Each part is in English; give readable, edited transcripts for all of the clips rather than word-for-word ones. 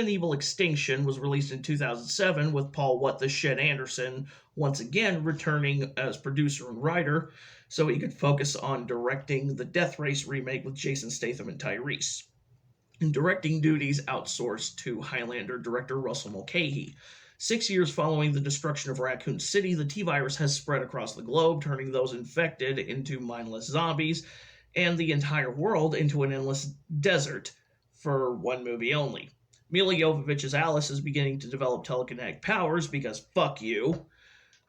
Resident Evil Extinction was released in 2007 with Paul What the Shit Anderson once again returning as producer and writer so he could focus on directing the Death Race remake with Jason Statham and Tyrese. And directing duties outsourced to Highlander director Russell Mulcahy. 6 years following the destruction of Raccoon City, the T-Virus has spread across the globe, turning those infected into mindless zombies and the entire world into an endless desert for one movie only. Milla Jovovich's Alice is beginning to develop telekinetic powers because fuck you,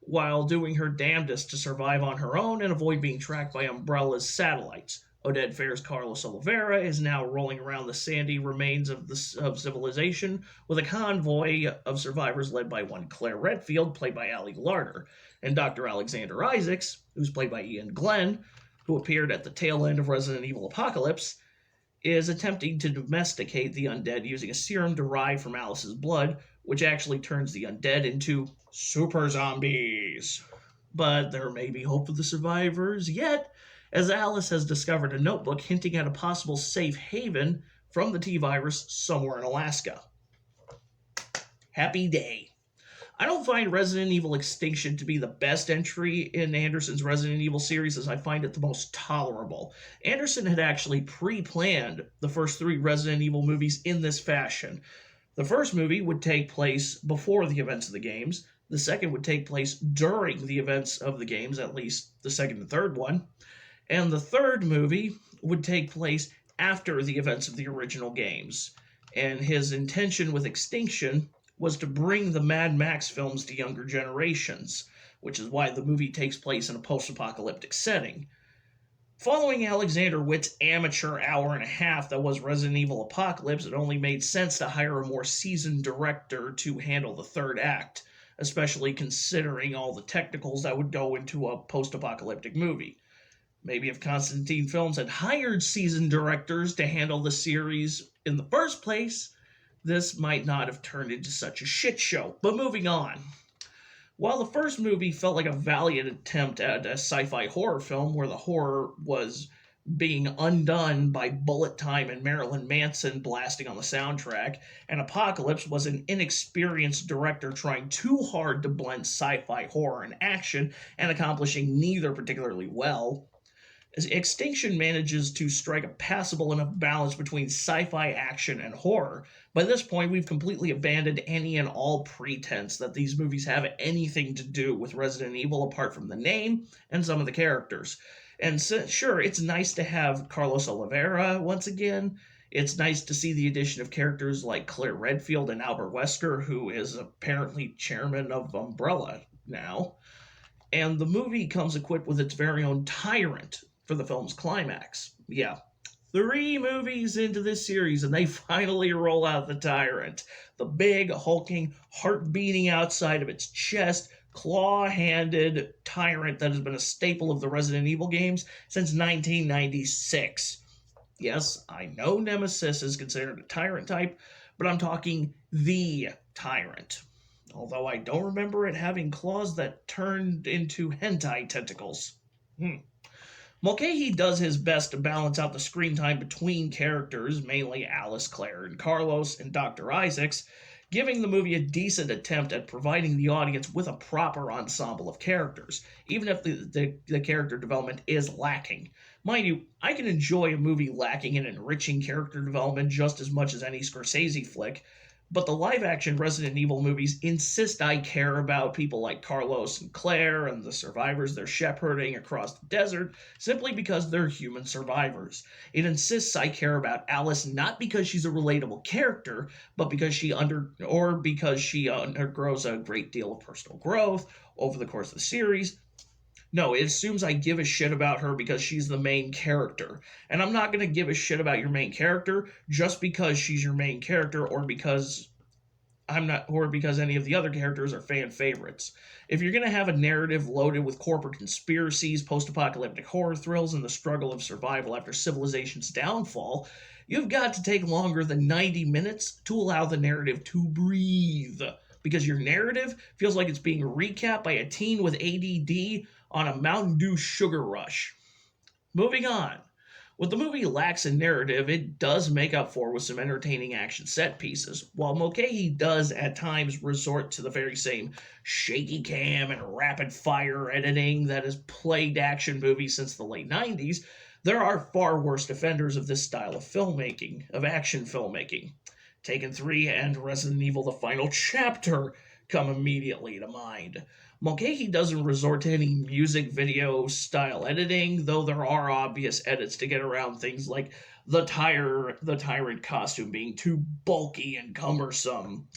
while doing her damnedest to survive on her own and avoid being tracked by Umbrella's satellites. Oded Fehr's Carlos Oliveira is now rolling around the sandy remains of civilization with a convoy of survivors led by one Claire Redfield, played by Ali Larter, and Dr. Alexander Isaacs, who's played by Ian Glenn, who appeared at the tail end of Resident Evil Apocalypse, is attempting to domesticate the undead using a serum derived from Alice's blood, which actually turns the undead into super zombies. But there may be hope for the survivors yet, as Alice has discovered a notebook hinting at a possible safe haven from the T-Virus somewhere in Alaska. Happy day. I don't find Resident Evil Extinction to be the best entry in Anderson's Resident Evil series, as I find it the most tolerable. Anderson had actually pre-planned the first 3 Resident Evil movies in this fashion. The first movie would take place before the events of the games. The second would take place during the events of the games, at least the second and third one. And the third movie would take place after the events of the original games. And his intention with Extinction was to bring the Mad Max films to younger generations, which is why the movie takes place in a post-apocalyptic setting. Following Alexander Witt's amateur hour and a half that was Resident Evil Apocalypse, it only made sense to hire a more seasoned director to handle the third act, especially considering all the technicals that would go into a post-apocalyptic movie. Maybe if Constantine Films had hired seasoned directors to handle the series in the first place, this might not have turned into such a shit show. But moving on. While the first movie felt like a valiant attempt at a sci-fi horror film where the horror was being undone by bullet time and Marilyn Manson blasting on the soundtrack, and Apocalypse was an inexperienced director trying too hard to blend sci-fi horror and action and accomplishing neither particularly well, Extinction manages to strike a passable enough balance between sci-fi action and horror. By this point, we've completely abandoned any and all pretense that these movies have anything to do with Resident Evil apart from the name and some of the characters. And so, sure, it's nice to have Carlos Oliveira once again. It's nice to see the addition of characters like Claire Redfield and Albert Wesker, who is apparently chairman of Umbrella now. And the movie comes equipped with its very own tyrant for the film's climax. Yeah, 3 movies into this series, and they finally roll out the tyrant. The big, hulking, heart-beating outside of its chest, claw-handed tyrant that has been a staple of the Resident Evil games since 1996. Yes, I know Nemesis is considered a tyrant type, but I'm talking the tyrant. Although I don't remember it having claws that turned into hentai tentacles. Mulcahy does his best to balance out the screen time between characters, mainly Alice, Claire, and Carlos, and Dr. Isaacs, giving the movie a decent attempt at providing the audience with a proper ensemble of characters, even if the character development is lacking. Mind you, I can enjoy a movie lacking in enriching character development just as much as any Scorsese flick, but the live-action Resident Evil movies insist I care about people like Carlos and Claire and the survivors they're shepherding across the desert simply because they're human survivors. It insists I care about Alice not because she's a relatable character, but because she undergoes a great deal of personal growth over the course of the series. No, it assumes I give a shit about her because she's the main character. And I'm not going to give a shit about your main character just because she's your main character or because any of the other characters are fan favorites. If you're going to have a narrative loaded with corporate conspiracies, post-apocalyptic horror thrills, and the struggle of survival after civilization's downfall, you've got to take longer than 90 minutes to allow the narrative to breathe. Because your narrative feels like it's being recapped by a teen with ADD on a Mountain Dew sugar rush. Moving on. What the movie lacks in narrative, it does make up for with some entertaining action set pieces. While Mulcahy does at times resort to the very same shaky cam and rapid fire editing that has plagued action movies since the late 90s, there are far worse defenders of this style of filmmaking, of action filmmaking. Taken 3 and Resident Evil The Final Chapter come immediately to mind. Mulcahy doesn't resort to any music video style editing, though there are obvious edits to get around things like the tyrant costume being too bulky and cumbersome.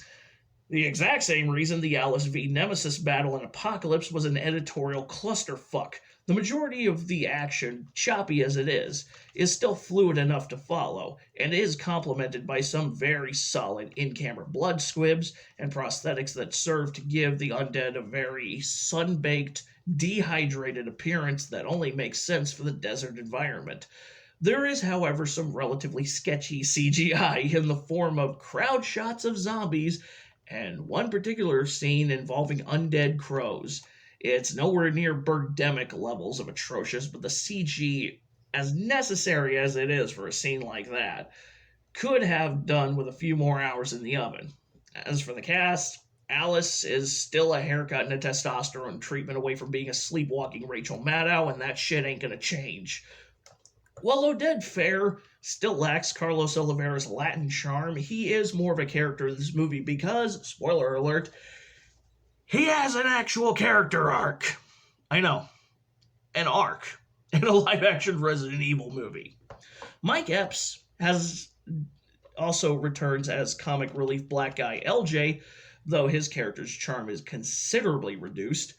The exact same reason the Alice v. Nemesis battle in Apocalypse was an editorial clusterfuck. The majority of the action, choppy as it is still fluid enough to follow, and is complemented by some very solid in-camera blood squibs and prosthetics that serve to give the undead a very sun-baked, dehydrated appearance that only makes sense for the desert environment. There is, however, some relatively sketchy CGI in the form of crowd shots of zombies and one particular scene involving undead crows. It's nowhere near Birdemic levels of atrocious, but the CG, as necessary as it is for a scene like that, could have done with a few more hours in the oven. As for the cast, Alice is still a haircut and a testosterone treatment away from being a sleepwalking Rachel Maddow, and that shit ain't gonna change. While Oded Fair still lacks Carlos Oliveira's Latin charm, he is more of a character in this movie because, spoiler alert, he has an actual character arc. I know. An arc in a live-action Resident Evil movie. Mike Epps also returns as comic relief black guy LJ, though his character's charm is considerably reduced.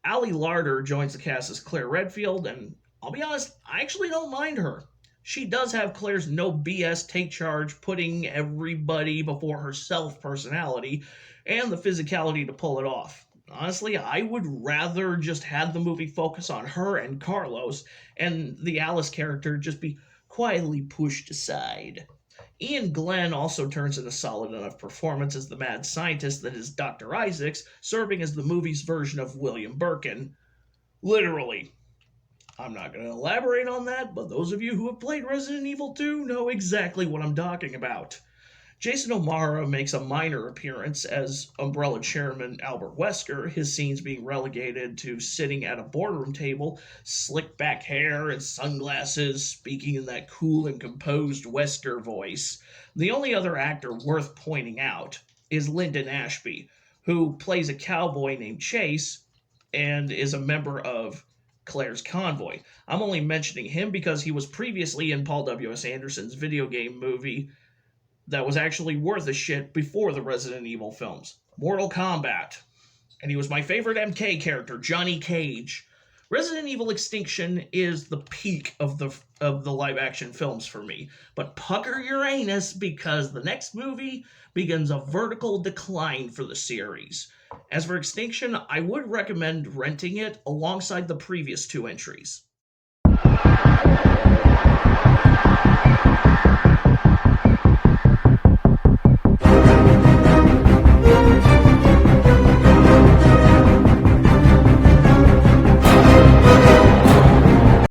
Ali Larder joins the cast as Claire Redfield, and I'll be honest, I actually don't mind her. She does have Claire's no BS take charge, putting everybody before herself personality, and the physicality to pull it off. Honestly, I would rather just have the movie focus on her and Carlos, and the Alice character just be quietly pushed aside. Ian Glenn also turns in a solid enough performance as the mad scientist that is Dr. Isaacs, serving as the movie's version of William Birkin. Literally. I'm not going to elaborate on that, but those of you who have played Resident Evil 2 know exactly what I'm talking about. Jason O'Mara makes a minor appearance as Umbrella Chairman Albert Wesker, his scenes being relegated to sitting at a boardroom table, slick back hair and sunglasses, speaking in that cool and composed Wesker voice. The only other actor worth pointing out is Lyndon Ashby, who plays a cowboy named Chase and is a member of Claire's convoy. I'm only mentioning him because he was previously in Paul W.S. Anderson's video game movie that was actually worth a shit before the Resident Evil films, Mortal Kombat. And he was my favorite MK character, Johnny Cage. Resident Evil Extinction is the peak of the live-action films for me, but pucker your anus because the next movie begins a vertical decline for the series. As for Extinction, I would recommend renting it alongside the previous 2 entries.